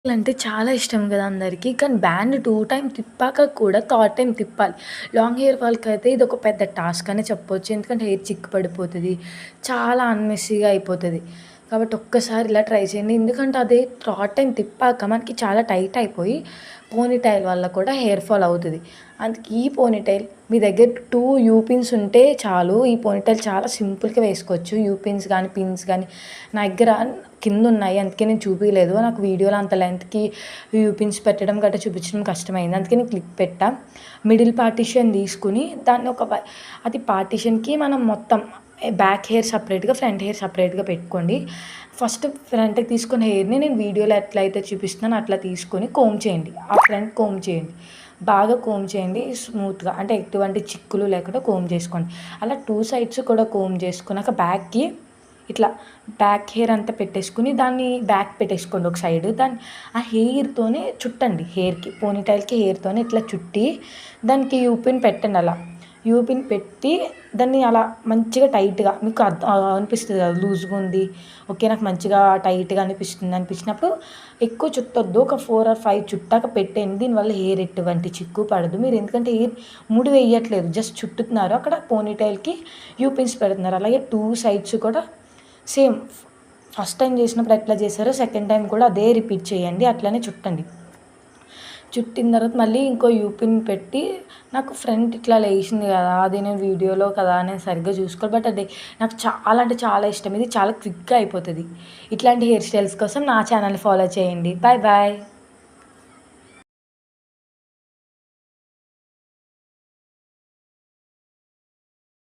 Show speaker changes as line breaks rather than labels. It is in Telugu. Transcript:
అంటే చాలా ఇష్టం గదా అందరికి. కానీ బ్యాండ్ 2 టైమ్ తిప్పాక కూడా థర్డ్ టైమ్ తిప్పాలి. లాంగ్ హెయిర్ వాళ్ళకైతే ఇదొక పెద్ద టాస్క్ అనే చెప్పొచ్చు. ఎందుకంటే హెయిర్ చిక్కు పడిపోతది. చాలా అన్‌మెస్సీగా అయిపోతది. కాబట్టి ఒక్కసారి ఇలా ట్రై చేయండి. ఎందుకంటే అది థర్డ్ టైమ్ తిప్పాక మనకి చాలా టైట్ అయిపోయి పోనీటైల్ వల్ల కూడా హెయిర్ ఫాల్ అవుతది. అందుకే ఈ పోనీటైల్ మీ దగ్గర 2 యూ పిన్స్ ఉంటే చాలు. ఈ పోనీటైల్ చాలా సింపుల్‌గా వేసుకోవచ్చు. యూ పిన్స్ గానీ, పిన్స్ గానీ నా దగ్గర కిందున్నాయి. అందుకే నేను చూపియలేదు. నాకు వీడియోలో అంత లెంగ్త్‌కి యూ పిన్స్ పెట్టడం గట్టా చూపించడం కష్టమైంది. అందుకే నేను క్లిప్ పెట్టా. మిడిల్ పార్టిషన్ తీసుకొని దాన్ని అది పార్టిషన్‌కి మనం మొత్తం బ్యాక్ హెయిర్ సెపరేట్‌గా, ఫ్రంట్ హెయిర్ సెపరేట్‌గా పెట్టుకోండి. ఫస్ట్ ఫ్రంట్‌కి తీసుకున్న హెయిర్‌ని నేను వీడియోలో ఎట్లయితే చూపిస్తున్నానో అట్లా తీసుకొని కోంబ్ చేయండి. ఆ ఫ్రంట్ కోంబ్ చేయండి. బాగా కోంబ్ చేయండి స్మూత్‌గా. అంటే ఎటువంటి చిక్కులు లేకుండా కోంబ్ చేసుకోండి. అలా 2 సైడ్స్ కూడా కోంబ్ చేసుకున్నాక బ్యాక్‌కి ఇట్లా బ్యాక్ హెయిర్ అంతా పెట్టేసుకొని దాన్ని బ్యాక్ పెట్టేసుకోండి ఒక సైడు. ఆ హెయిర్‌తోనే చుట్టండి హెయిర్‌కి. పోనీటైల్‌కి హెయిర్‌తోనే ఇట్లా చుట్టి దానికి యూ పిన్ పెట్టండి అలా. యూ పిన్ పెట్టి దాన్ని అలా మంచిగా టైట్‌గా మీకు అనిపిస్తది కదా! లూజ్‌గా ఉంది. ఓకే. నాకు మంచిగా టైట్‌గా అనిపించినప్పుడు ఎక్కువ చుట్టొద్దు. ఒక 4 ఆర్ 5 చుట్టాక పెట్టేయండి. దీనివల్ల హెయిర్ ఎటువంటి చిక్కు పడదు. మీరు ఎందుకంటే హెయిర్ ముడి వేయట్లేదు. జస్ట్ చుట్టుతున్నారు. అక్కడ పోనీటైల్‌కి యూ పిన్స్ పెడుతున్నారు. అలాగే 2 సైడ్స్ కూడా సేమ్ ఫస్ట్ టైం చేసినప్పుడు ఎట్లా చేశారో సెకండ్ టైం కూడా అదే రిపీట్ చేయండి. అట్లనే చుట్టండి. చుట్టిన తర్వాత మళ్ళీ ఇంకో యూ పిన్ పెట్టి నాకు ఫ్రంట్ ఇట్లా లేచింది కదా! అది నేను వీడియోలో కదా నేను సరిగ్గా చూసుకోవాలి. బట్ అది నాకు చాలా అంటే చాలా ఇష్టం. ఇది చాలా క్విక్‌గా అయిపోతది. ఇట్లాంటి హెయిర్ స్టైల్స్ కోసం నా ఛానెల్‌ని ఫాలో చేయండి. Bye bye.